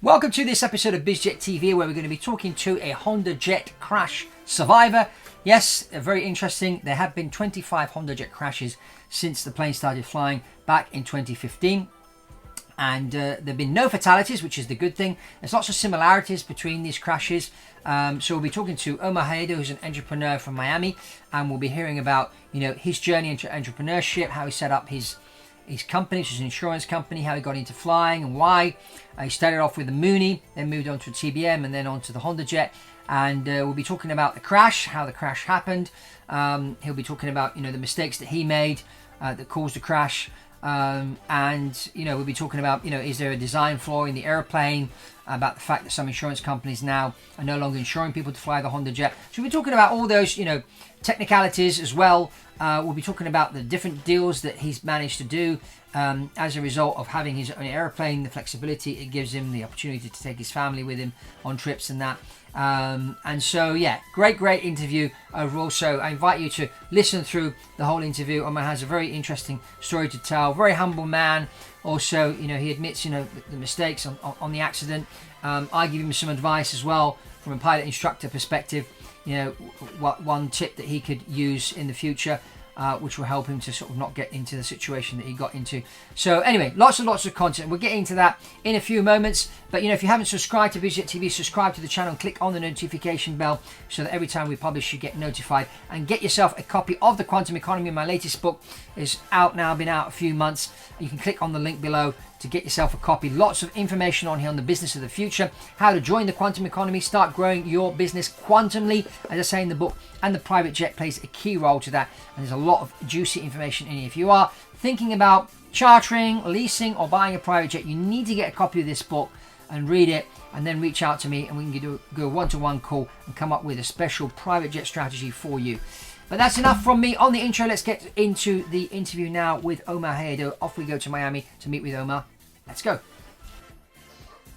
Welcome to this episode of Biz Jer TV, where we're going to be talking to a Hondajet crash survivor. Yes, very interesting. There have been 25 Hondajet crashes since the plane started flying back in 2015. And there have been no fatalities, which is the good thing. There's lots of similarities between these crashes. So we'll be talking to Omar Haedo, who's an entrepreneur from Miami, and we'll be hearing about his journey into entrepreneurship, how he set up his company, which is an insurance company, how he got into flying and why. He started off with the Mooney, then moved on to a TBM, and then on to the Hondajet. And we'll be talking about the crash, how the crash happened. He'll be talking about the mistakes that he made that caused the crash. And we'll be talking about is there a design flaw in the airplane, about the fact that some insurance companies now are no longer insuring people to fly the Hondajet. So we'll be talking about all those technicalities as well. We'll be talking about the different deals that he's managed to do as a result of having his own airplane, the flexibility it gives him, the opportunity to take his family with him on trips and that. And so, yeah, great interview overall. So I invite you to listen through the whole interview. Omar has a very interesting story to tell. Very humble man. Also, he admits, the mistakes on the accident. I give him some advice as well from a pilot instructor perspective. One tip that he could use in the future, which will help him to sort of not get into the situation that he got into. So anyway, lots of content. We'll get into that in a few moments. But if you haven't subscribed to Biz Jer TV, subscribe to the channel and click on the notification bell so that every time we publish you get notified. And get yourself a copy of The Quantum Economy. My latest book is out now, been out a few months. You can click on the link below to get yourself a copy. Lots of information on here on the business of the future, how to join the quantum economy, start growing your business quantumly, as I say in the book, and the private jet plays a key role to that. And there's a lot of juicy information in here. If you are thinking about chartering, leasing, or buying a private jet, you need to get a copy of this book and read it, and then reach out to me and we can do a one-to-one call and come up with a special private jet strategy for you. But that's enough from me on the intro. Let's get into the interview now with Omar Haedo. Off we go to Miami to meet with Omar. Let's go.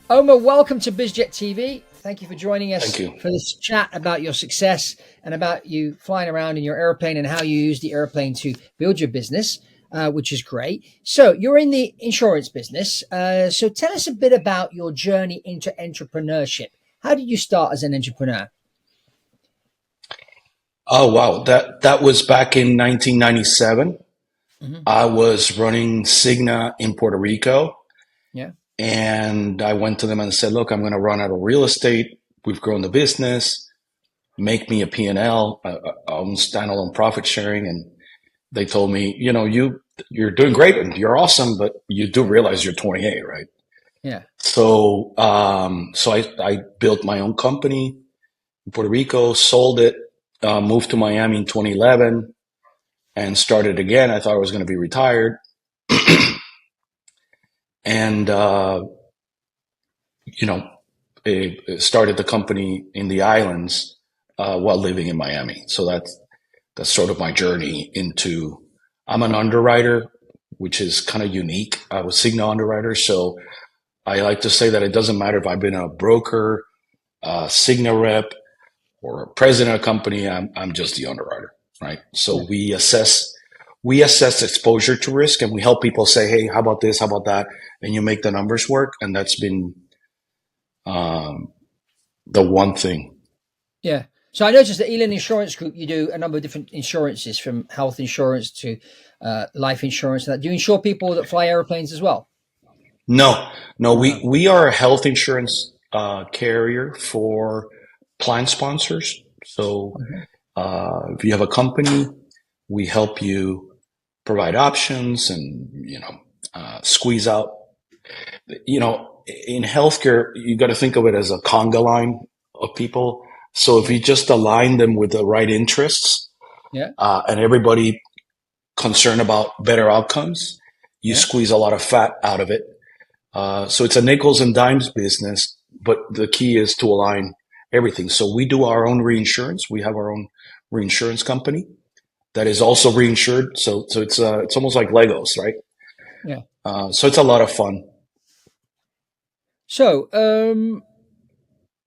Omar, welcome to Biz Jer TV. Thank you for joining us for this chat about your success and about you flying around in your airplane and how you use the airplane to build your business, which is great. So you're in the insurance business. So tell us a bit about your journey into entrepreneurship. How did you start as an entrepreneur? Oh, wow. That was back in 1997. Mm-hmm. I was running Cigna in Puerto Rico. Yeah. And I went to them and said, look, I'm going to run out of real estate. We've grown the business. Make me a P&L, standalone profit sharing. And they told me, you're doing great and you're awesome, but you do realize you're 28, right? Yeah. So I built my own company in Puerto Rico, sold it, moved to Miami in 2011 and started again. I thought I was going to be retired. And, started the company in the islands while living in Miami. So that's sort of my journey into, I'm an underwriter, which is kind of unique. I was Cigna underwriter. So I like to say that it doesn't matter if I've been a broker, Cigna rep, or a president of a company, I'm just the underwriter, right? So we assess exposure to risk and we help people say, hey, how about this? How about that? And you make the numbers work. And that's been the one thing. Yeah. So I noticed that Elan Insurance Group, you do a number of different insurances, from health insurance to life insurance. Do you insure people that fly airplanes as well? No, we are a health insurance carrier for plan sponsors. So if you have a company, we help you provide options and, squeeze out, in healthcare, you got to think of it as a conga line of people. So if you just align them with the right interests, and everybody concerned about better outcomes, you squeeze a lot of fat out of it. So it's a nickels and dimes business, but the key is to align everything. So we do our own reinsurance. We have our own reinsurance company that is also reinsured. So it's almost like Legos, right? Yeah. So it's a lot of fun. So,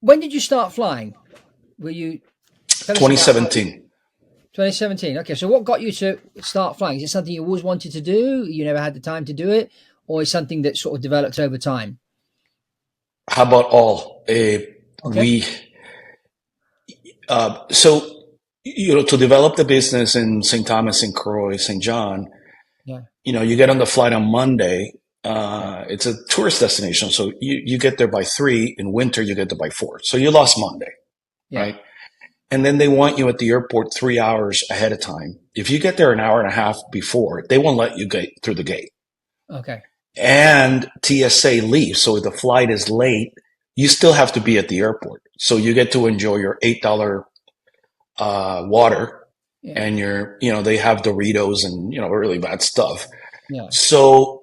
when did you start flying? Were you 2017? 2017. Okay. So what got you to start flying? Is it something you always wanted to do? You never had the time to do it, or is something that sort of developed over time? how about all? Okay. We so to develop the business in St. Thomas, St. Croix, St. John, Yeah. you get on the flight on Monday. Yeah. It's a tourist destination, so you get there by 3. In winter, you get there by 4. So you lost Monday, Yeah. right? And then they want you at the airport 3 hours ahead of time. If you get there an hour and a half before, they won't let you get through the gate. Okay. And TSA leaves, so if the flight is late, you still have to be at the airport. So you get to enjoy your $8 water, Yeah. and they have Doritos and really bad stuff. Yeah. So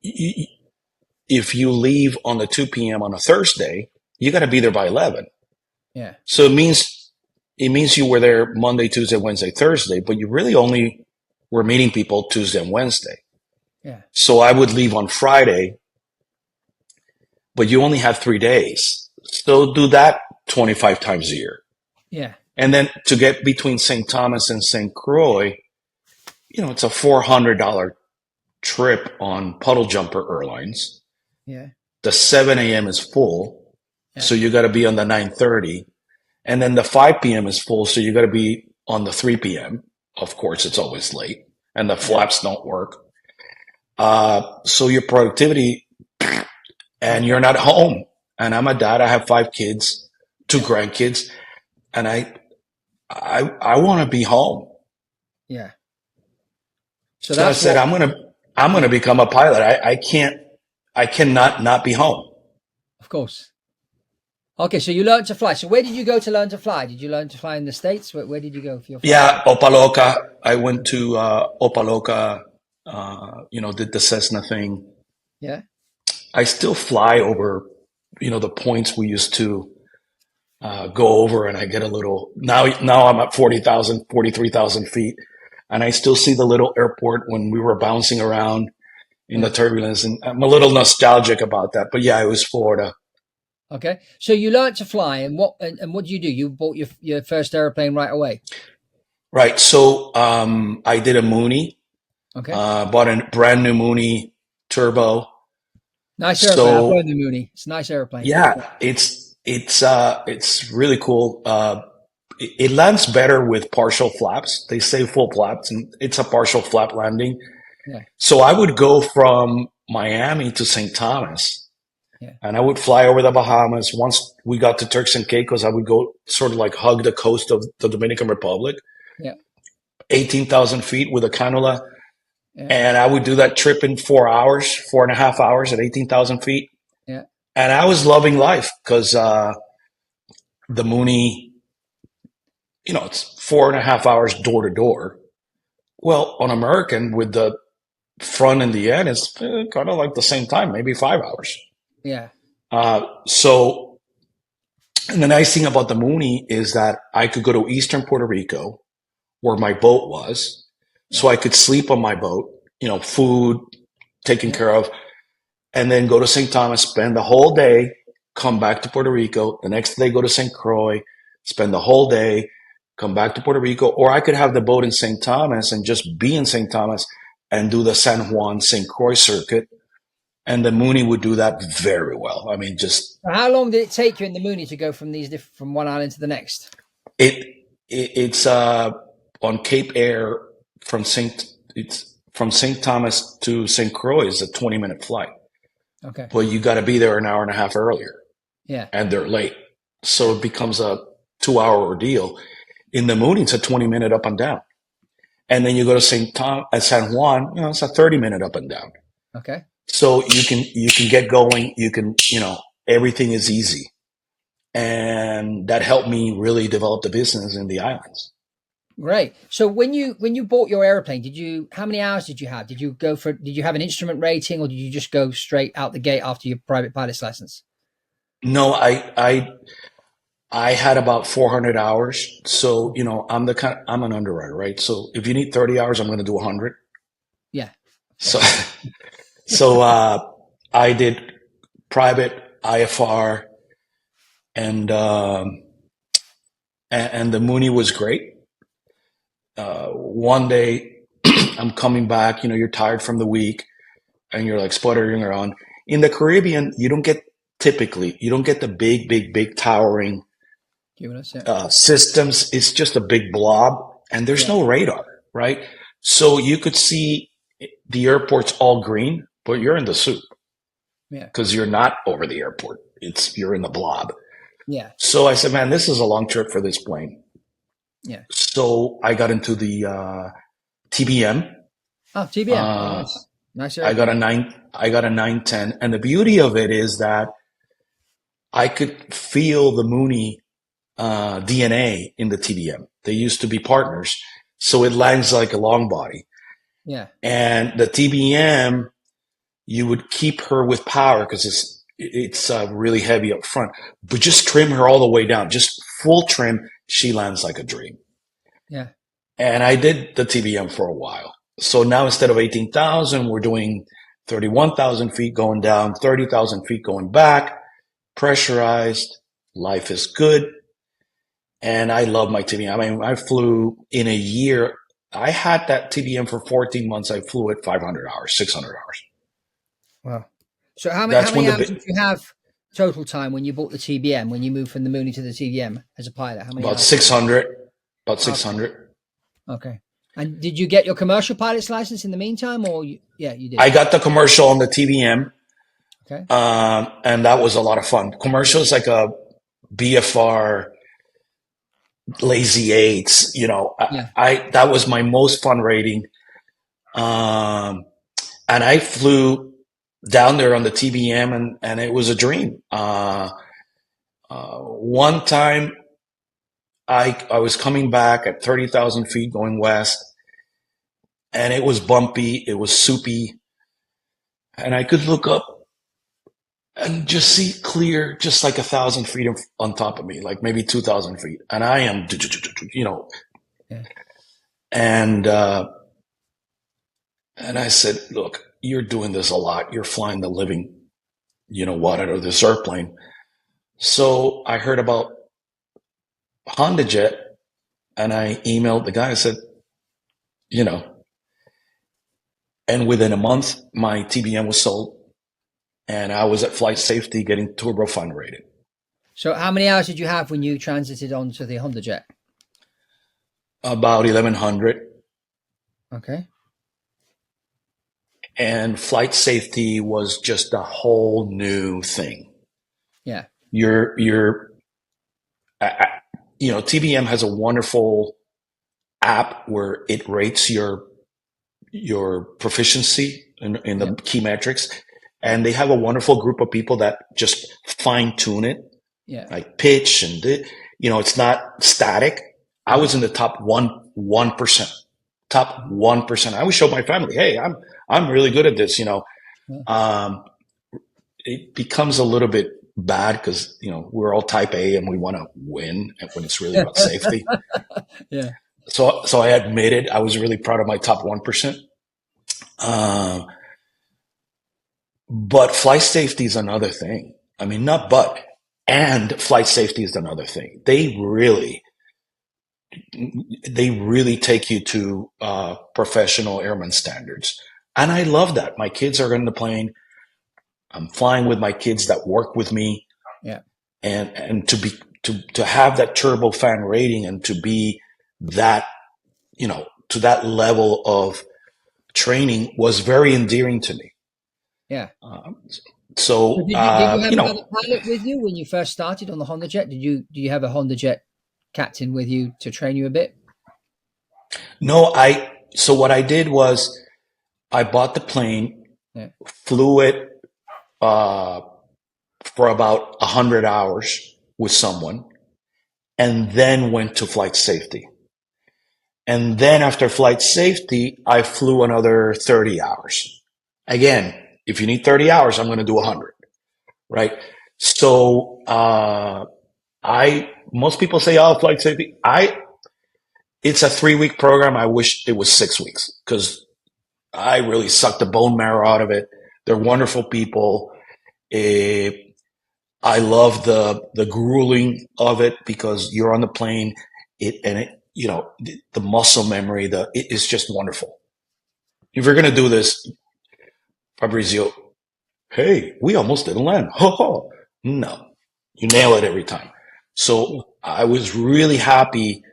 if you leave on the 2 p.m. on a Thursday, you got to be there by 11. Yeah. So it means you were there Monday, Tuesday, Wednesday, Thursday, but you really only were meeting people Tuesday and Wednesday. Yeah. So I would leave on Friday, but you only have 3 days. So do that 25 times a year. Yeah. And then to get between St. Thomas and St. Croix, it's a $400 trip on Puddle Jumper Airlines. Yeah. The 7 a.m. is full, Yeah. so you got to be on the 9:30. And then the 5 p.m. is full, so you got to be on the 3 p.m. Of course, it's always late, and the flaps don't work. So your productivity, and you're not home. And I'm a dad. I have 5 kids, 2 grandkids, and I want to be home. Yeah. So I said, I'm gonna become a pilot. I cannot not be home. Of course. Okay, so you learned to fly. So where did you go to learn to fly? Did you learn to fly in the States? Where did you go for your flight? Yeah, Opaloka. I went to Opaloka. Did the Cessna thing. Yeah. I still fly over, the points we used to go over, and I get a little now. Now I'm at 40,000, 43,000 feet, and I still see the little airport when we were bouncing around in the turbulence, and I'm a little nostalgic about that. But yeah, it was Florida. Okay. So you learned to fly, and what did you do? You bought your first airplane right away. Right. So I did a Mooney. Okay. Bought a brand new Mooney turbo. Nice airplane. I've flown the Mooney. It's a nice airplane. Yeah, it's really cool. It lands better with partial flaps. They say full flaps, and it's a partial flap landing. Yeah. So I would go from Miami to St. Thomas, Yeah. and I would fly over the Bahamas. Once we got to Turks and Caicos, I would go sort of like hug the coast of the Dominican Republic. Yeah. 18,000 feet with a cannula. Yeah. And I would do that trip in 4 hours, 4.5 hours at 18,000 feet. Yeah. And I was loving life because the Mooney, it's 4.5 hours door to door. Well, on American with the front and the end, it's kind of like the same time, maybe 5 hours. Yeah. So, and the nice thing about the Mooney is that I could go to Eastern Puerto Rico where my boat was. So I could sleep on my boat, food taken care of, and then go to St. Thomas, spend the whole day, come back to Puerto Rico. The next day, go to St. Croix, spend the whole day, come back to Puerto Rico. Or I could have the boat in St. Thomas and just be in St. Thomas and do the San Juan, St. Croix circuit. And the Mooney would do that very well. I mean, just. How long did it take you in the Mooney to go from from one island to the next? It's on Cape Air. From St. Thomas to St. Croix is a 20-minute flight. Okay. But you got to be there an hour and a half earlier. Yeah. And they're late. So it becomes a 2-hour ordeal. In the Mooney, it's a 20-minute up and down. And then you go to San Juan, it's a 30-minute up and down. Okay. So you can get going. You can, everything is easy. And that helped me really develop the business in the islands. Great. So when you bought your airplane, how many hours did you have? Did you have an instrument rating, or did you just go straight out the gate after your private pilot's license? No, I had about 400 hours. So, I'm an underwriter, right? So if you need 30 hours, I'm going to do 100. Yeah. So I did private IFR, and the Mooney was great. One day I'm coming back, you're tired from the week and you're like sputtering around. In the Caribbean, you don't get typically. You don't get the big towering systems. It's just a big blob, and there's no radar, right? So you could see the airport's all green, but you're in the soup because you're not over the airport. You're in the blob. Yeah. So I said, man, this is a long trip for this plane. Yeah. So I got into the TBM. Oh, TBM. Nice. I got a 910, and the beauty of it is that I could feel the Mooney DNA in the TBM. They used to be partners, so it lands like a long body. Yeah. And the TBM, you would keep her with power because it's really heavy up front, but just trim her all the way down, just full trim. She lands like a dream. Yeah. And I did the TBM for a while. So now instead of 18,000, we're doing 31,000 feet going down, 30,000 feet going back, pressurized. Life is good. And I love my TBM. I mean, I flew in a year. I had that TBM for 14 months. I flew it 500 hours, 600 hours. Wow. So how many hours did you have total time when you bought the TBM, when you moved from the Mooney to the TBM as a pilot? How many About hours? 600. About 600. Okay. And did you get your commercial pilot's license in the meantime, or you did? I got the commercial on the TBM. Okay. And that was a lot of fun. Commercial is like a BFR lazy eights, that was my most fun rating. And I flew down there on the TBM and it was a dream. One time I was coming back at 30,000 feet going west, and it was bumpy, it was soupy, and I could look up and just see clear, just like 1,000 feet on top of me, like maybe 2,000 feet. And I am, and I said, look, you're doing this a lot. You're flying the living, what, out of this airplane. So I heard about Hondajet, and I emailed the guy. I said, and within a month, my TBM was sold. And I was at flight safety getting turbofan rated. So how many hours did you have when you transited onto the Hondajet? About 1,100. Okay. And flight safety was just a whole new thing. Yeah. TBM has a wonderful app where it rates your proficiency in the key metrics. And they have a wonderful group of people that just fine tune it, like pitch and it's not static. I was in the top 1%. Top 1%. I always show my family, hey, I'm really good at this. It becomes a little bit bad because we're all type A and we want to win when it's really about safety. Yeah. So I admitted I was really proud of my top 1%. But flight safety is another thing. I mean, and flight safety is another thing. They really take you to professional airman standards. And I love that. My kids are in the plane. I'm flying with my kids that work with me. Yeah. And to have that turbofan rating and to be that, to that level of training was very endearing to me. Yeah. So did you have another pilot with you when you first started on the Hondajet? Do you have a Hondajet captain with you to train you a bit? No, so what I did was I bought the plane, flew it for about 100 hours with someone, and then went to flight safety. And then after flight safety, I flew another 30 hours. Again, if you need 30 hours, I'm going to do 100, right? So most people say, oh, flight safety. It's a 3-week program. I wish it was 6 weeks because I really sucked the bone marrow out of it. They're wonderful people. I love the grueling of it because you're on the plane. The muscle memory. It is just wonderful. If you're going to do this, Fabrizio, hey, we almost didn't land. Ho ho. No, you nail it every time. So I was really happy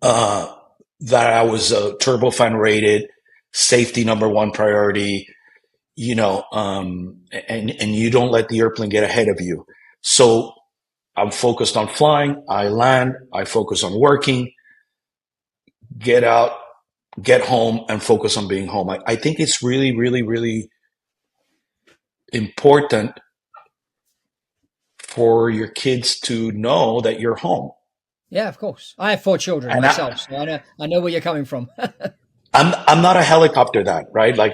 uh, that I was turbofan rated, safety number one priority, and you don't let the airplane get ahead of you. So I'm focused on flying. I land. I focus on working, get out, get home, and focus on being home. I think it's really, really, really important for your kids to know that you're home. Yeah, of course. I have 4 children And myself, so I know where you're coming from. I'm not a helicopter dad, right? Like,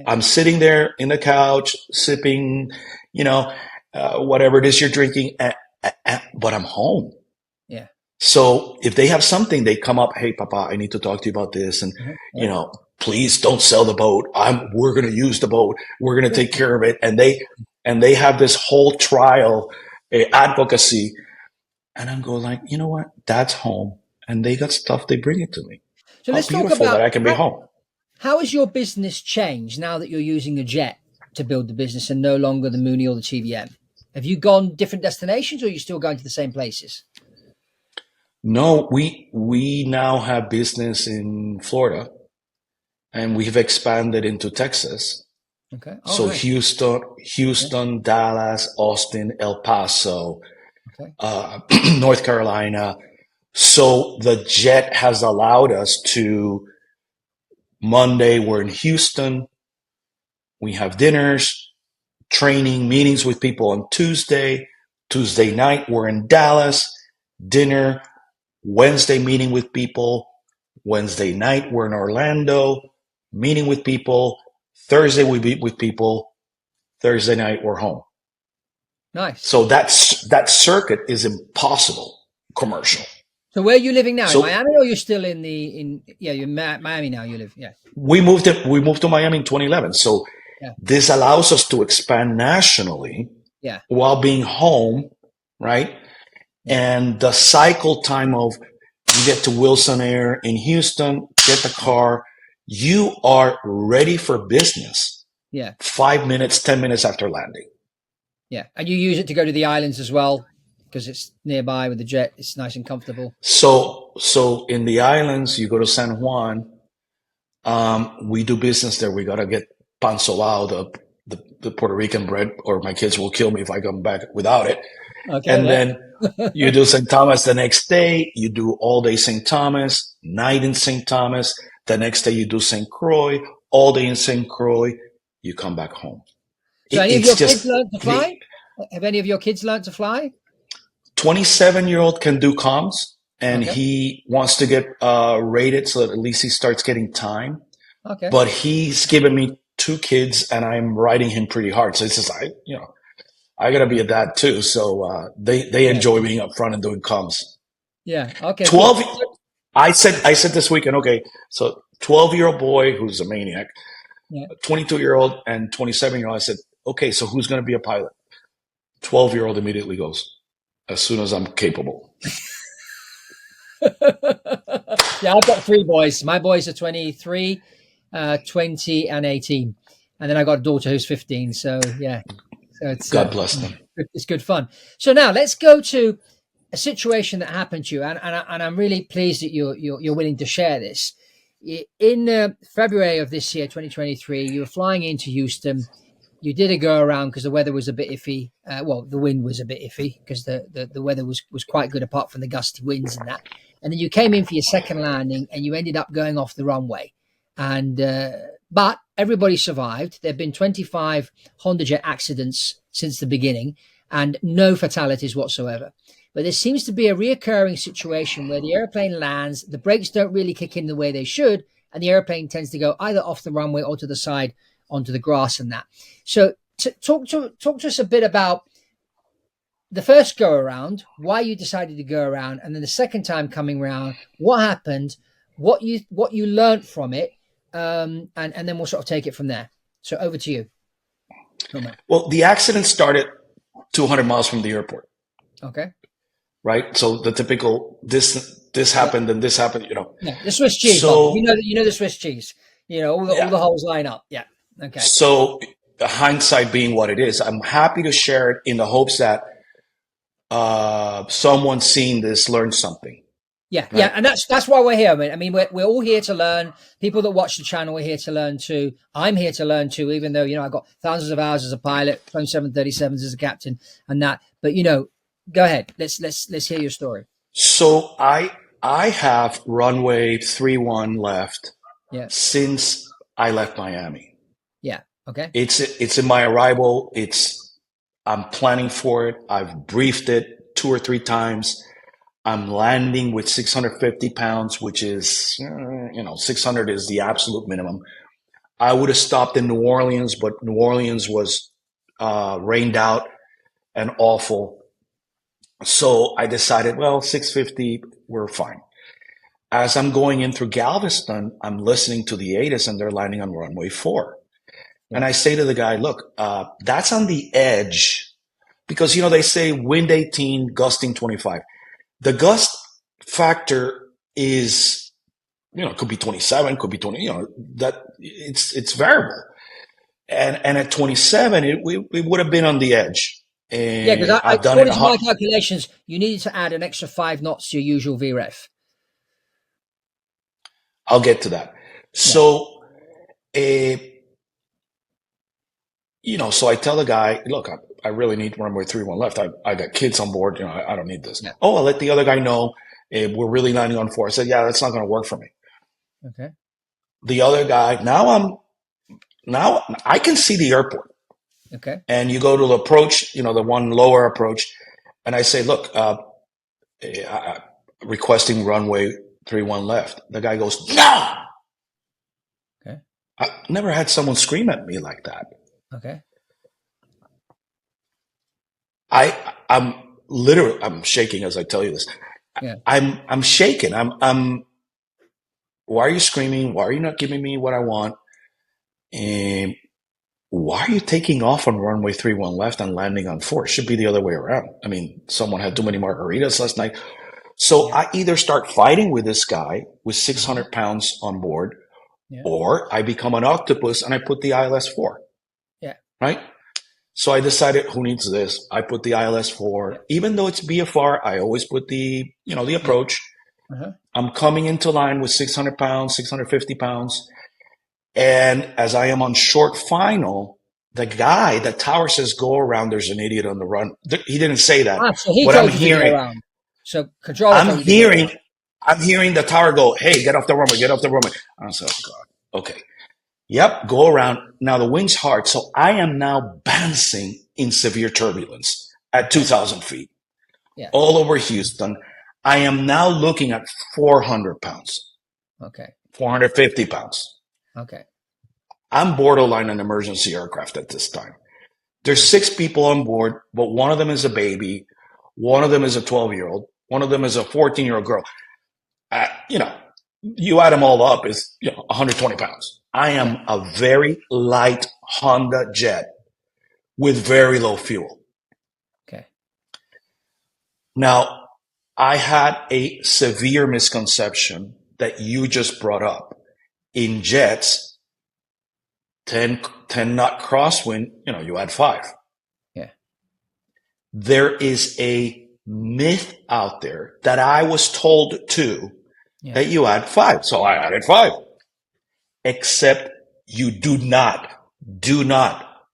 I'm sitting there in the couch, sipping, whatever it is you're drinking, but I'm home. Yeah. So if they have something, they come up, hey, Papa, I need to talk to you about this. And, please don't sell the boat. We're going to use the boat. We're going to take care of it. And they have this whole trial advocacy. And I'm going like, you know what? That's home. And they got stuff. They bring it to me. So let's talk Beautiful about that I can be home. How has your business changed now that you're using a jet to build the business and no longer the Mooney or the TVM? Have you gone different destinations, or are you still going to the same places? No, we now have business in Florida, and we've expanded into Texas. Okay. So nice. Houston, Dallas, Austin, El Paso, Okay. North Carolina. So the jet has allowed us to. Monday, we're in Houston. We have dinners, training, meetings with people on Tuesday. Tuesday night, we're in Dallas, dinner. Wednesday, meeting with people. Wednesday night, we're in Orlando, meeting with people. Thursday, we meet with people. Thursday night, we're home. Nice. So that circuit is impossible commercial. So where are you living now? In Miami, or you're still you're in Miami now? You live, yeah. We moved to Miami in 2011. So this allows us to expand nationally, while being home, right? And the cycle time of you get to Wilson Air in Houston, get the car, you are ready for business. Yeah. 5 minutes, 10 minutes after landing. Yeah, and you use it to go to the islands as well, because it's nearby with the jet. It's nice and comfortable. So in the islands, you go to San Juan. We do business there. We got to get pan solao, the Puerto Rican bread, or my kids will kill me if I come back without it. Okay, and then you do St. Thomas the next day. You do all day St. Thomas, night in St. Thomas. The next day you do St. Croix, all day in St. Croix. You come back home. So any of your kids learned to fly? Have any of your kids learned to fly? 27-year-old can do comms, and he wants to get rated so that at least he starts getting time. Okay. But he's given me 2 kids, and I'm riding him pretty hard. So it's just I gotta be a dad too. So they enjoy being up front and doing comms. Yeah. Okay. 12. I said this weekend. Okay, so 12-year-old boy who's a maniac, 22-year-old and 27-year-old. I said, okay, so who's gonna be a pilot? 12-year-old immediately goes, as soon as I'm capable. Yeah, I've got 3 boys. My boys are 23, 20, and 18. And then I got a daughter who's 15. So, yeah. So it's, God bless them. It's good fun. So now let's go to a situation that happened to you. And I'm really pleased that you're willing to share this. In February of this year, 2023, you were flying into Houston. You did a go around because the weather was a bit iffy. The wind was a bit iffy because the weather was quite good apart from the gusty winds and that. And then you came in for your second landing and you ended up going off the runway. And but everybody survived. There have been 25 Hondajet accidents since the beginning and no fatalities whatsoever. But there seems to be a reoccurring situation where the airplane lands, the brakes don't really kick in the way they should, and the airplane tends to go either off the runway or to the side onto the grass and that. So talk to us a bit about the first go around, why you decided to go around, and then the second time coming around, what happened, what you learned from it, and then we'll sort of take it from there. So over to you. Well, the accident started 200 miles from the airport. Okay. Right. So the typical this happened and this happened. Yeah, the Swiss cheese. So you know the Swiss cheese. All the holes line up. Yeah. Okay. So hindsight being what it is, I'm happy to share it in the hopes that someone seeing this learns something. Yeah, Right? yeah, and that's why we're here. I mean, we're all here to learn. People that watch the channel are here to learn too. I'm here to learn too, even though I've got thousands of hours as a pilot, 737s as a captain, and that. But go ahead. Let's hear your story. So I have runway 31 left since I left Miami. Yeah. Okay. It's in my arrival. I'm planning for it. I've briefed it 2 or 3 times. I'm landing with 650 pounds, which is, 600 is the absolute minimum. I would have stopped in New Orleans, but New Orleans was rained out and awful. So I decided, well, 650, we're fine. As I'm going in through Galveston, I'm listening to the ATIS and they're landing on runway 4. Yeah. And I say to the guy, look, that's on the edge because, they say wind 18, gusting 25. The gust factor is, could be 27, could be 20, that it's variable. And at 27, it would have been on the edge. And yeah, because according to my calculations, you needed to add an extra 5 knots to your usual VREF. I'll get to that. So, so I tell the guy, look, I really need runway 31 left. I got kids on board. I don't need this. Yeah. Oh, I'll let the other guy know we're really landing on 4. I said, yeah, that's not going to work for me. Okay. The other guy, now I can see the airport. Okay. And you go to the approach, the one lower approach. And I say, look, requesting runway 31 left. The guy goes, no. Okay. I never had someone scream at me like that. Okay. I'm shaking as I tell you this. Yeah. I'm shaking. Why are you screaming? Why are you not giving me what I want? And why are you taking off on runway 31 left and landing on 4? It should be the other way around. I mean, someone had too many margaritas last night. So I either start fighting with this guy with 600 pounds on board, or I become an octopus and I put the ILS 4. Yeah. Right? So I decided, who needs this? I put the ILS 4. Even though it's BFR, I always put the approach. Uh-huh. I'm coming into line with 600 pounds, 650 pounds. And as I am on short final, the guy, the tower says, go around. There's an idiot on the run. He didn't say that. So he told you to go around. So controller. I'm hearing the tower go, hey, get off the runway, get off the runway. I said, oh God. Okay. Yep, go around. Now the wind's hard, so I am now bouncing in severe turbulence at 2,000 feet, all over Houston. I am now looking at 400 pounds. Okay. 450 pounds. Okay. I'm borderline an emergency aircraft at this time. There's 6 people on board, but one of them is a baby. One of them is a 12-year-old. One of them is a 14-year-old girl. You add them all up, is 120 pounds. I am a very light Hondajet with very low fuel. Okay. Now, I had a severe misconception that you just brought up. In jets, 10 knot crosswind, you add 5. Yeah. There is a myth out there that I was told too, that you add 5. So I added 5. Except you do not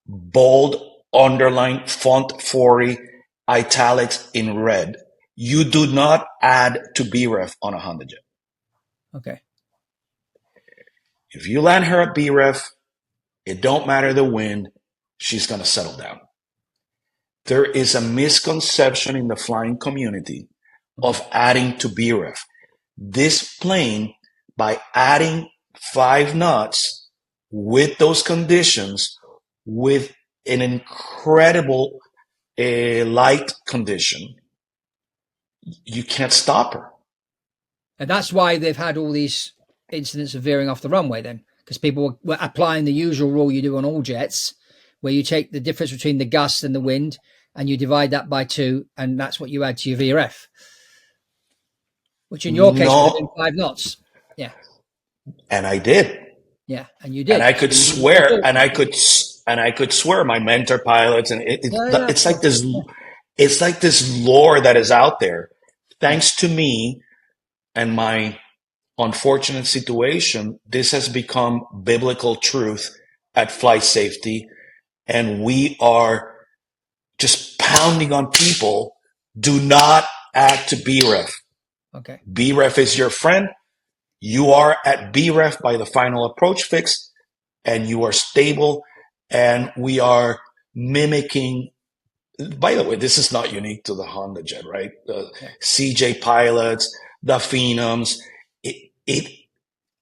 bold, underline, font 40, italics in red. You do not add to BREF on a Hondajet. Okay. If you land her at BREF, it don't matter the wind, she's going to settle down. There is a misconception in the flying community of adding to BREF. This plane, by adding 5 knots with those conditions, with an incredible light condition, you can't stop her. And that's why they've had all these incidents of veering off the runway then, because people were applying the usual rule you do on all jets, where you take the difference between the gust and the wind and you divide that by 2, and that's what you add to your VRF, which in your case would have been 5 knots. Yeah. And I did. Yeah, and you did. And I could swear, and I could and I could swear my mentor pilots, and Yeah, it's like this, it's like this lore that is out there. Thanks to me and my unfortunate situation, this has become biblical truth at flight safety, and we are just pounding on people. Do not add to BREF. Okay. BREF is your friend. You are at BREF by the final approach fix, and you are stable. And we are mimicking. By the way, this is not unique to the Hondajet, right? The CJ pilots, the Phenoms. It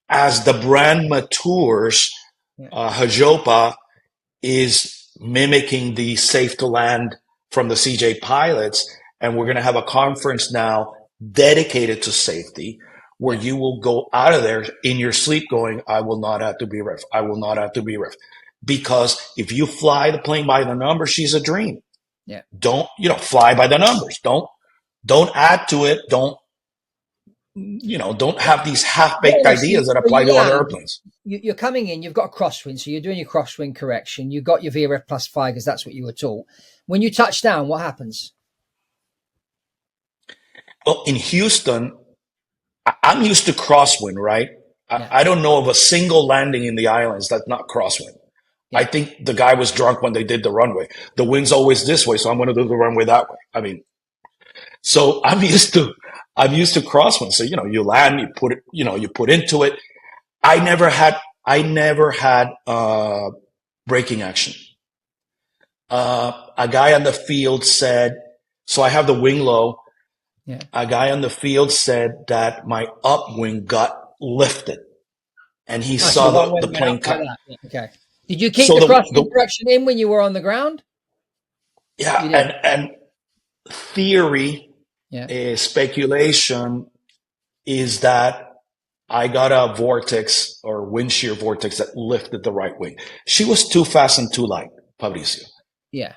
as the brand matures, Hajopa is mimicking the safe to land from the CJ pilots, and we're going to have a conference now dedicated to safety, where you will go out of there in your sleep going, I will not have to be ref. I will not have to be ref. Because if you fly the plane by the numbers, she's a dream. Yeah. Don't, fly by the numbers. Don't add to it. Don't have these half-baked ideas that apply to other airplanes. You're coming in, you've got a crosswind, so you're doing your crosswind correction. You've got your VRF plus 5 because that's what you were taught. When you touch down, what happens? Well, in Houston, I'm used to crosswind, right? I don't know of a single landing in the islands that's not crosswind. Yeah. I think the guy was drunk when they did the runway. The wind's always this way, so I'm going to do the runway that way. I mean, so I'm used to crosswind. So, you land, you put it, you put into it. I never had braking action. A guy on the field said, so I have the wing low. Yeah. A guy on the field said that my upwing got lifted, and he saw the plane come. Okay. Did you keep the crosswind correction in when you were on the ground? Yeah, and theory, speculation is that I got a vortex or wind shear vortex that lifted the right wing. She was too fast and too light, Fabrizio. Yeah.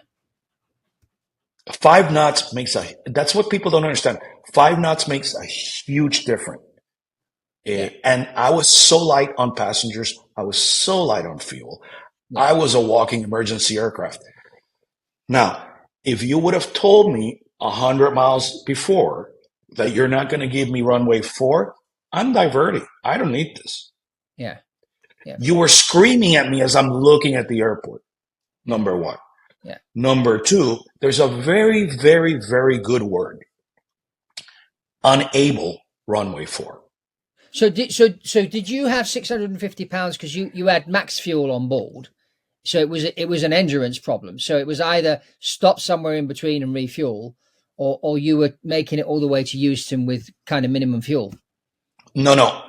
5 knots that's what people don't understand. 5 knots makes a huge difference. Yeah. And I was so light on passengers. I was so light on fuel. Yeah. I was a walking emergency aircraft. Now, if you would have told me 100 miles before that you're not going to give me runway 4, I'm diverting. I don't need this. Yeah. You were screaming at me as I'm looking at the airport, number 1. Yeah. Number 2, there's a very, very, very good word. Unable runway 4. So did you have 650 pounds because you had max fuel on board? So it was an endurance problem. So it was either stop somewhere in between and refuel, or you were making it all the way to Houston with kind of minimum fuel. No.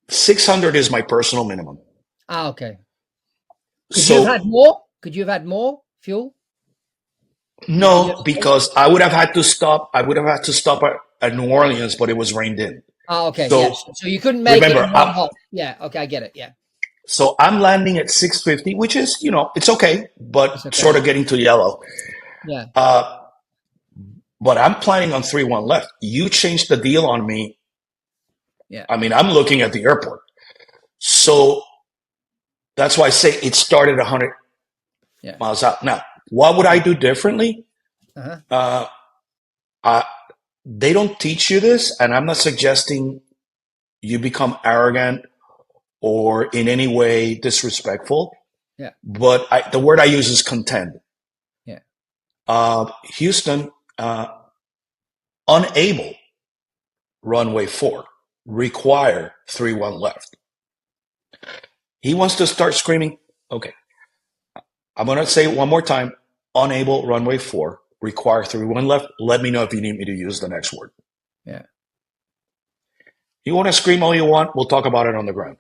600 is my personal minimum. Ah, okay. Could you have had more? Could you have had more fuel? No, because I would have had to stop. I would have had to stop at New Orleans, but it was rained in. Oh, okay. So you couldn't make it in one hop. Yeah. Okay, I get it. Yeah. So I'm landing at 650, which is, it's okay, but sort of getting to yellow. Yeah. But I'm planning on 3-1 left. You changed the deal on me. Yeah. I mean, I'm looking at the airport. So that's why I say it started 100 miles out. Now, what would I do differently? They don't teach you this, and I'm not suggesting you become arrogant or in any way disrespectful. Yeah. But the word I use is contend. Yeah. Houston, unable runway 4, require 3-1 left. He wants to start screaming. Okay. I'm going to say it one more time. Unable runway 4, require 3-1 left. Let me know if you need me to use the next word. Yeah. You want to scream all you want? We'll talk about it on the ground.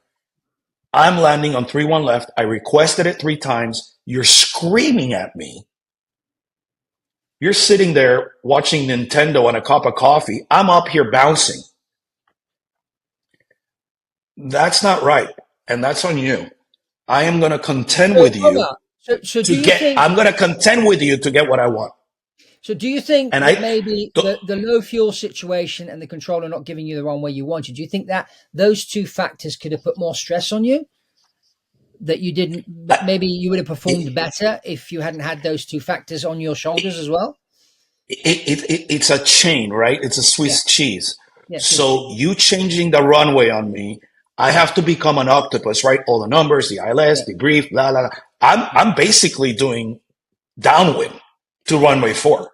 I'm landing on 3-1 left. I requested it 3 times. You're screaming at me. You're sitting there watching Nintendo and a cup of coffee. I'm up here bouncing. That's not right. And that's on you. I am going to contend with you. I'm going to contend with you to get what I want. So do you think that maybe the low fuel situation and the controller not giving you the runway you wanted, do you think that those 2 factors could have put more stress on you? that you didn't, maybe you would have performed better if you hadn't had those two factors on your shoulders as well? It's a chain, right? It's a Swiss cheese. Yeah, So you changing the runway on me, I have to become an octopus, right? All the numbers, the ILS, the brief, blah, blah, blah. I'm basically doing downwind to runway 4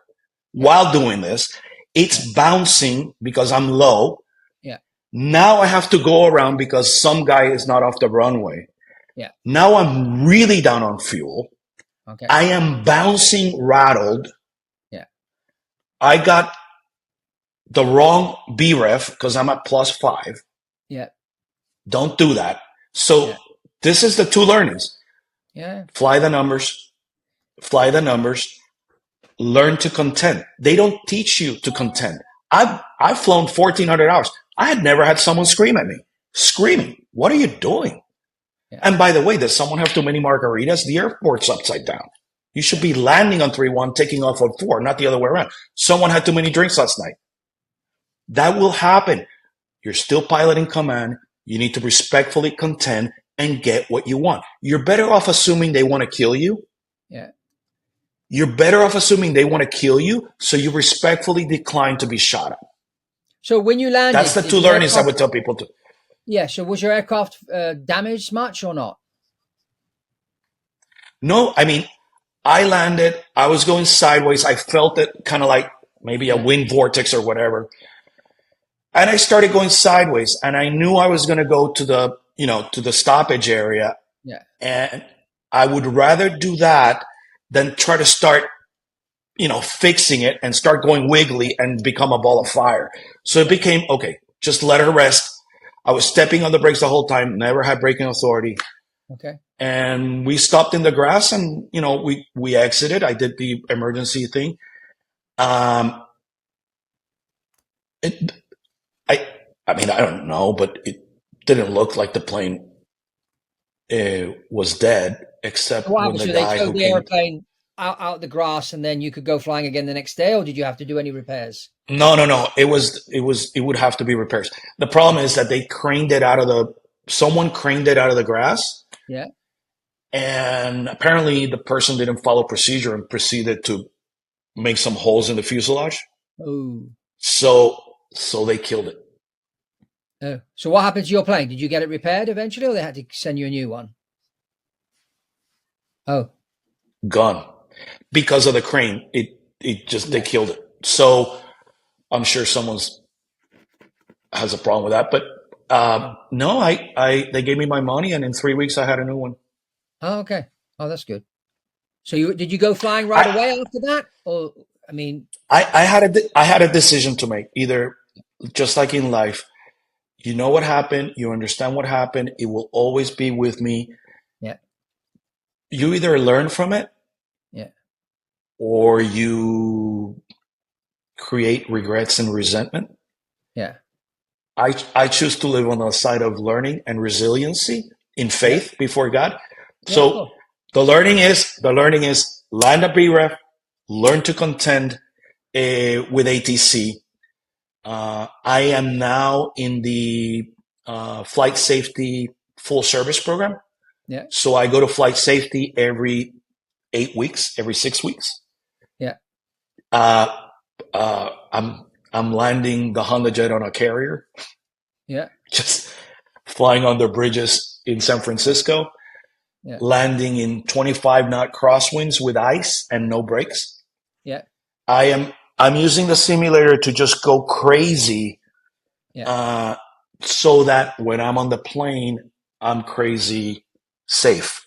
while doing this. It's bouncing because I'm low. Yeah. Now I have to go around because some guy is not off the runway. Yeah. Now I'm really down on fuel. Okay. I am bouncing rattled. Yeah. I got the wrong BREF because I'm at +5. Yeah. Don't do that. So this is the two learnings. Yeah. Fly the numbers, learn to contend. They don't teach you to contend. I've flown 1,400 hours. I had never had someone scream at me. Screaming. What are you doing? Yeah. And by the way, does someone have too many margaritas? The airport's upside down. You should be landing on 3-1, taking off on 4, not the other way around. Someone had too many drinks last night. That will happen. You're still piloting command. You need to respectfully contend and get what you want. You're better off assuming they want to kill you. Yeah. You're better off assuming they want to kill you, so you respectfully decline to be shot at. So when you landed, that's the two learnings I would tell people to. Yeah. So was your aircraft damaged much or not? No, I mean, I landed. I was going sideways. I felt it kind of like maybe a wind vortex or whatever. And I started going sideways, and I knew I was going to go to the stoppage area. Yeah. And I would rather do that than try to start, fixing it and start going wiggly and become a ball of fire. So it became, okay, just let her rest. I was stepping on the brakes the whole time, never had braking authority. Okay. And we stopped in the grass and, we exited. I did the emergency thing. I don't know, but it didn't look like the plane was dead, except when the guy they who the came. Airplane out the grass, and then you could go flying again the next day, or did you have to do any repairs? No. It would have to be repairs. The problem is that someone craned it out of the grass. Yeah. And apparently the person didn't follow procedure and proceeded to make some holes in the fuselage. Oh. So they killed it. Oh. So what happened to your plane? Did you get it repaired eventually, or they had to send you a new one? Oh. Gone. Because of the crane. They killed it. So I'm sure someone's has a problem with that. But no, they gave me my money, and in 3 weeks I had a new one. Oh, okay. Oh, that's good. So did you go flying right away after that? Or, I mean, I had a decision to make. Either, just like in life, you know what happened, you understand what happened, it will always be with me. Yeah. You either learn from it, or you create regrets and resentment. Yeah. I choose to live on the side of learning and resiliency in faith before God. So cool. the learning is land a BREF, learn to contend with ATC. I am now in the flight safety full service program. Yeah. So I go to flight safety every 8 weeks, every 6 weeks. Yeah. I'm landing the Hondajet on a carrier. Yeah. Just flying under bridges in San Francisco. Yeah. Landing in 25 knot crosswinds with ice and no brakes. Yeah. I'm using the simulator to just go crazy. Yeah. So that when I'm on the plane, I'm crazy safe.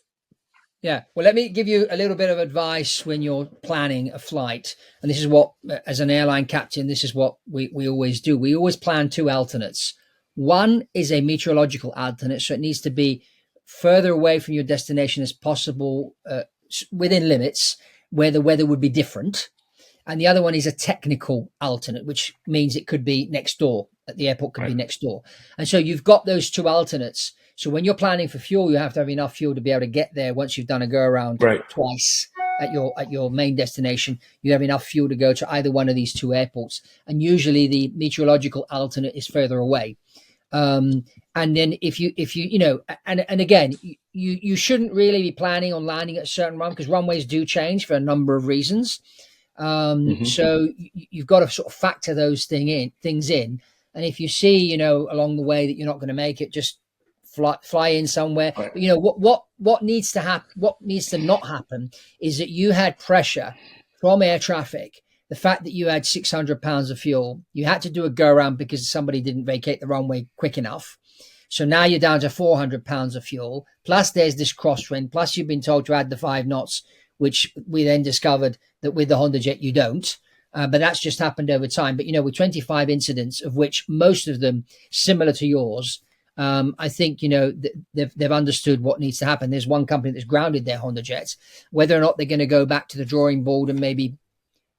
Yeah. Well, let me give you a little bit of advice when you're planning a flight. And this is what, as an airline captain, this is what we always do. We always plan 2 alternates. One is a meteorological alternate. So it needs to be further away from your destination as possible, within limits where the weather would be different. And the other one is a technical alternate, which means it could be next door. At the airport could be next door. And so you've got those 2 alternates. So when you're planning for fuel, you have to have enough fuel to be able to get there. Once you've done a go around twice at your main destination, you have enough fuel to go to either one of these 2 airports. And usually the meteorological alternate is further away. And then if you and again, you shouldn't really be planning on landing at a certain run, because runways do change for a number of reasons. So you've got to sort of factor those things in. And if you see, along the way that you're not going to make it, just fly in somewhere. Right. But what needs to happen, what needs to not happen, is that you had pressure from air traffic. The fact that you had 600 pounds of fuel, you had to do a go around because somebody didn't vacate the runway quick enough. So now you're down to 400 pounds of fuel. Plus there's this crosswind. Plus you've been told to add the 5 knots, which we then discovered that with the Hondajet you don't. But that's just happened over time. But, with 25 incidents, of which most of them similar to yours, I think, they've understood what needs to happen. There's one company that's grounded their Hondajets. Whether or not they're going to go back to the drawing board and maybe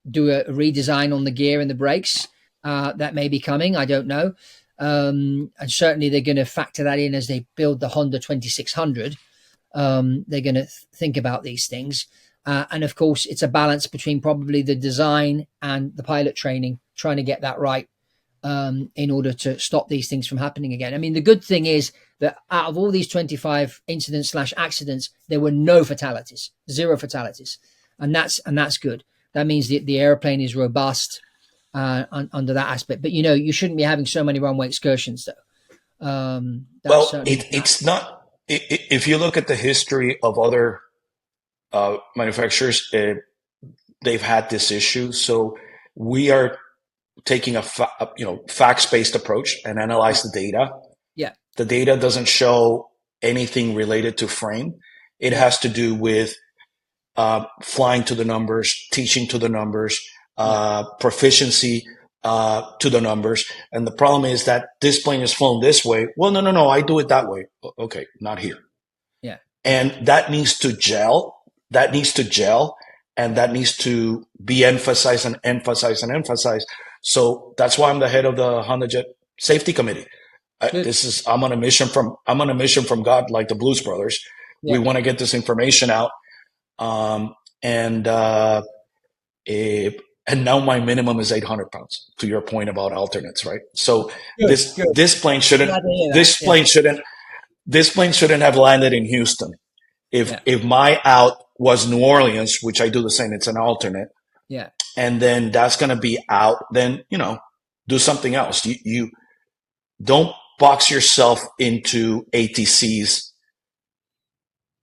do a redesign on the gear and the brakes, that may be coming. I don't know. And certainly they're going to factor that in as they build the Honda 2600. They're going to think about these things. And of course, it's a balance between probably the design and the pilot training, trying to get that right in order to stop these things from happening again. I mean, the good thing is that out of all these 25 incidents / accidents, there were no fatalities, 0 fatalities. And that's good. That means the airplane is robust under that aspect. But, you shouldn't be having so many runway excursions, though. It's not. If you look at the history of other manufacturers, they've had this issue. So we are taking a facts-based approach and analyze the data. Yeah. The data doesn't show anything related to frame. It has to do with flying to the numbers, teaching to the numbers, proficiency to the numbers. And the problem is that this plane is flown this way. Well, no, I do it that way. Okay, not here. Yeah. And that needs to gel. And that needs to be emphasized and emphasized and emphasized. So that's why I'm the head of the Hondajet Safety Committee. I'm on a mission from God, like the Blues Brothers. Yeah. We want to get this information out. And now my minimum is 800 pounds, to your point about alternates, right? So this plane shouldn't have landed in Houston. If my out was New Orleans, which I do the same, it's an alternate. Yeah. And then that's going to be out, then, do something else. You don't box yourself into ATC's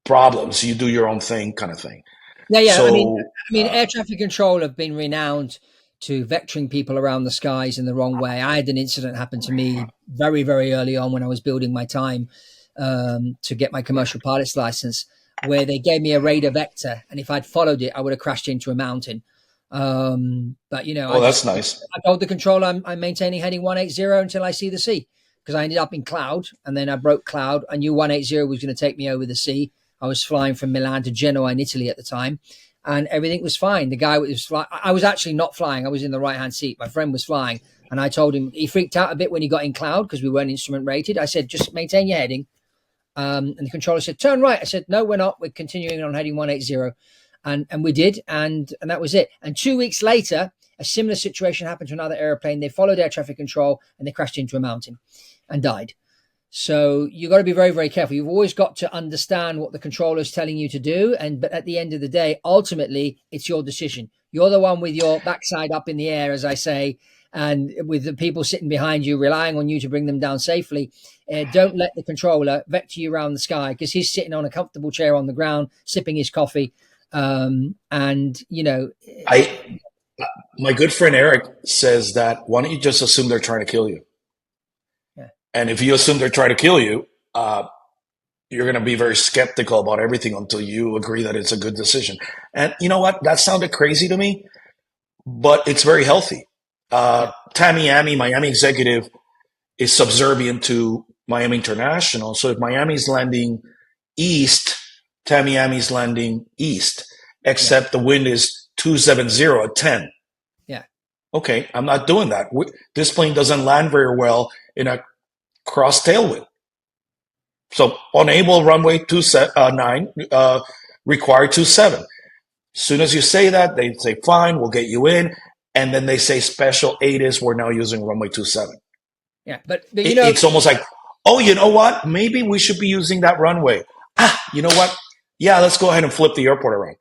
problems. You do your own thing, kind of thing. Yeah. So, I mean, air traffic control have been renowned to vectoring people around the skies in the wrong way. I had an incident happen to me very, very early on when I was building my time to get my commercial pilot's license, where they gave me a radar vector, and if I'd followed it, I would have crashed into a mountain. But that's nice. I told the controller I'm maintaining heading 180 until I see the sea, because I ended up in cloud, and then I broke cloud. I knew 180 was going to take me over the sea. I was flying from Milan to Genoa in Italy at the time, and everything was fine. The guy was flying. I was actually not flying. I was in the right-hand seat. My friend was flying, and I told him, he freaked out a bit when he got in cloud because we weren't instrument rated. I said, just maintain your heading. And the controller said, turn right. I said, no, we're not. We're continuing on heading 180. And we did. And that was it. And 2 weeks later, a similar situation happened to another airplane. They followed air traffic control and they crashed into a mountain and died. So you got to be very, very careful. You've always got to understand what the controller is telling you to do. But at the end of the day, ultimately, it's your decision. You're the one with your backside up in the air, as I say, and with the people sitting behind you, relying on you to bring them down safely. Don't let the controller vector you around the sky, because he's sitting on a comfortable chair on the ground, sipping his coffee. My good friend Eric says that, why don't you just assume they're trying to kill you? Yeah. And if you assume they're trying to kill you, you're going to be very skeptical about everything until you agree that it's a good decision. And you know what? That sounded crazy to me, but it's very healthy. Tamiami, Miami executive, is subservient to Miami International. So if Miami's landing east, Tamiami's landing east, except the wind is 270 at 10. Yeah. Okay, I'm not doing that. This plane doesn't land very well in a cross tailwind. So enable runway 29, require 27. As soon as you say that, they say, fine, we'll get you in. And then they say special ATIS, we're now using runway 27. Yeah, but it's almost like Oh, you know what? Maybe we should be using that runway. You know what? Yeah, let's go ahead and flip the airport around.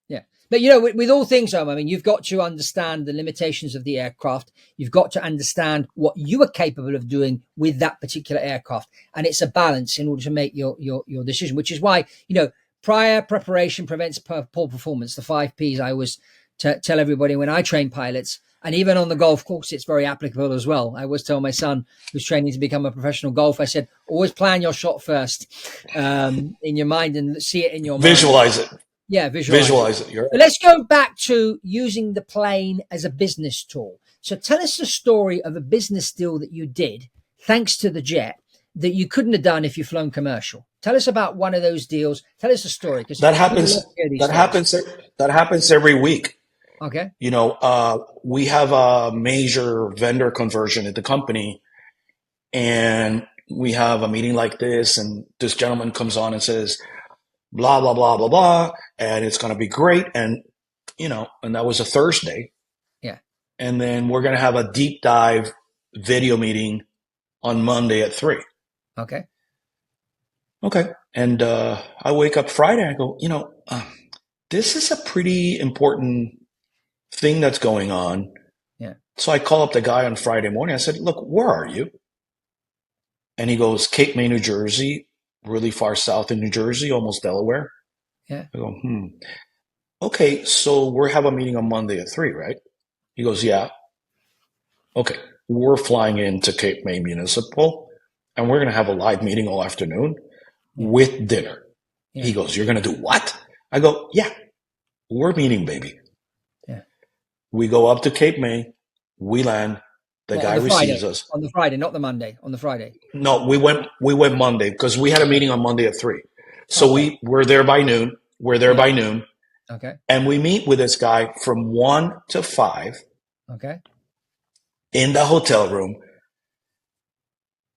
Yeah. But, you know, with all things, I mean, you've got to understand the limitations of the aircraft. You've got to understand what you are capable of doing with that particular aircraft. And it's a balance in order to make your decision, which is why, you know, prior preparation prevents poor performance. The 5 Ps I always tell everybody when I train pilots, and even on the golf course, it's very applicable as well. I always tell my son who's training to become a professional golfer, I said, always plan your shot first in your mind and see it in your mind. Visualize it. Yeah, visualize it. You're right. But let's go back to using the plane as a business tool. So tell us the story of a business deal that you did, thanks to the jet, that you couldn't have done if you flown commercial. Tell us about one of those deals. Tell us the story. Because That happens every week. Okay. You know, we have a major vendor conversion at the company, and we have a meeting like this, and this gentleman comes on and says, blah, blah, blah, blah, blah, and it's going to be great. And, you know, and that was a Thursday. Yeah. And then we're going to have a deep dive video meeting on Monday at 3. Okay. Okay. And I wake up Friday, I go, you know, this is a pretty important thing that's going on. Yeah. So I call up the guy on Friday morning. I said, look, where are you? And he goes, Cape May, New Jersey, really far south in New Jersey, almost Delaware. Yeah. I go, okay, so we're having a meeting on Monday at 3, right? He goes, yeah. Okay, we're flying into Cape May Municipal, and we're going to have a live meeting all afternoon with dinner. Yeah. He goes, you're going to do what? I go, yeah, we're meeting, baby. Yeah. We go up to Cape May. We land. The guy receives us. On the Friday, not the Monday. On the Friday. No, we went Monday because we had a meeting on Monday at 3. So we're there by noon. We're there by noon. Okay. And we meet with this guy from 1 to 5. Okay. In the hotel room.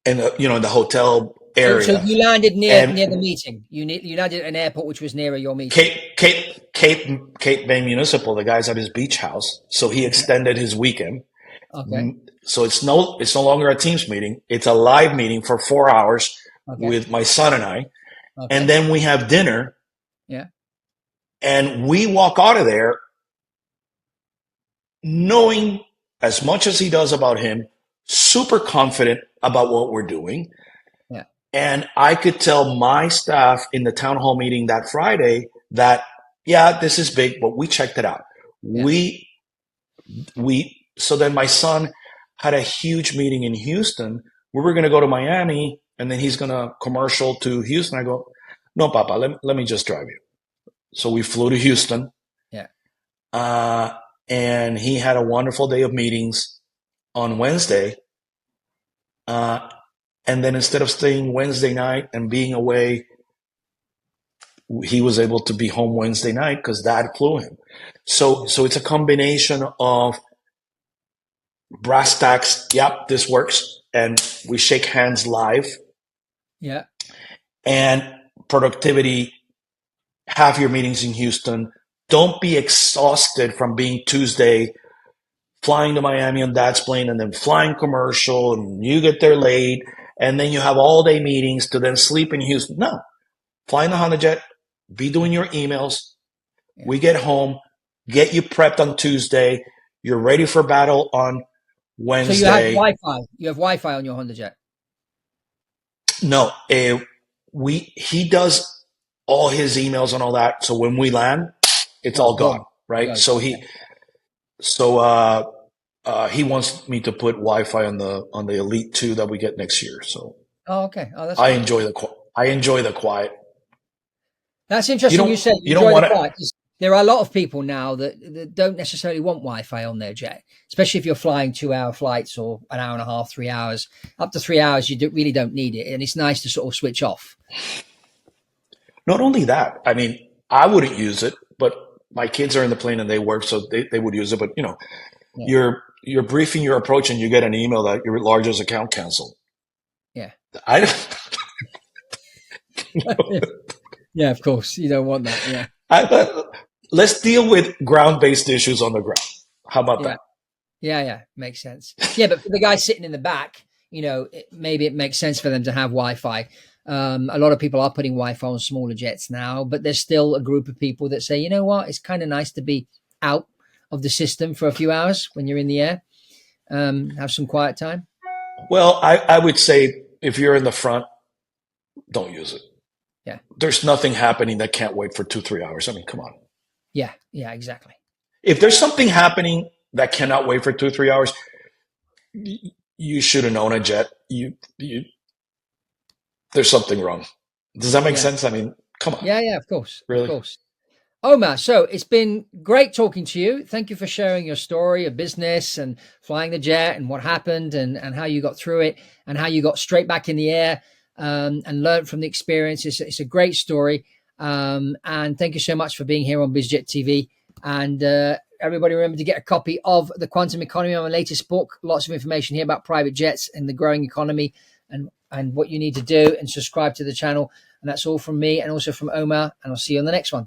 And in the hotel area. So you landed near the meeting. You landed at an airport which was nearer your meeting. Cape May Municipal. The guy's at his beach house, so he extended his weekend. Okay. So it's no longer a Teams meeting. It's a live meeting for 4 hours with my son and I. Okay. And then we have dinner. Yeah. And we walk out of there knowing as much as he does about him, super confident about what we're doing. Yeah. And I could tell my staff in the town hall meeting that Friday that, yeah, this is big, but we checked it out. Yeah. So then my son had a huge meeting in Houston. We were going to go to Miami, and then he's going to commercial to Houston. I go, no, Papa, let me just drive you. So we flew to Houston. Yeah. And he had a wonderful day of meetings on Wednesday. And then instead of staying Wednesday night and being away, he was able to be home Wednesday night because Dad flew him. So it's a combination of brass tacks. Yep, this works. And we shake hands live. Yeah. And productivity. Have your meetings in Houston. Don't be exhausted from being Tuesday, flying to Miami on Dad's plane and then flying commercial, and you get there late, and then you have all day meetings to then sleep in Houston. No. Fly in the Hondajet, be doing your emails. Yeah. We get home, get you prepped on Tuesday. You're ready for battle on Wednesday. So you have Wi-Fi. You have Wi-Fi on your Hondajet? No. He does all his emails and all that. So when we land, it's all gone, right? Right. So he wants me to put Wi-Fi on the Elite 2 that we get next year. So okay. Oh, that's I enjoy the quiet. That's interesting. You said you enjoy the quiet. There are a lot of people now that don't necessarily want Wi-Fi on their jet, especially if you're flying 2-hour flights or an hour and a half, 3 hours. Up to 3 hours, you really don't need it, and it's nice to sort of switch off. Not only that, I mean, I wouldn't use it, but my kids are in the plane and they work, so they would use it. But you're briefing your approach and you get an email that your largest account canceled. Yeah. Yeah, of course. You don't want that. Yeah. Let's deal with ground-based issues on the ground. How about that? Yeah, makes sense. Yeah, but for the guy sitting in the back, maybe it makes sense for them to have Wi-Fi. A lot of people are putting Wi-Fi on smaller jets now, but there's still a group of people that say, you know what, it's kind of nice to be out of the system for a few hours when you're in the air, have some quiet time. Well, I would say if you're in the front, don't use it. Yeah. There's nothing happening that can't wait for 2-3 hours. I mean, come on. Yeah, exactly. If there's something happening that cannot wait for 2-3 hours, you shouldn't own a jet. There's something wrong. Does that make sense? I mean, come on. Yeah, of course. Really? Of course. Omar, so it's been great talking to you. Thank you for sharing your story of business and flying the jet and what happened and how you got through it and how you got straight back in the air and learned from the experience. It's a great story. And thank you so much for being here on Biz Jer TV. And everybody remember to get a copy of The Quantum Economy, my latest book. Lots of information here about private jets and the growing economy and what you need to do, and subscribe to the channel. And that's all from me and also from Omar. And I'll see you on the next one.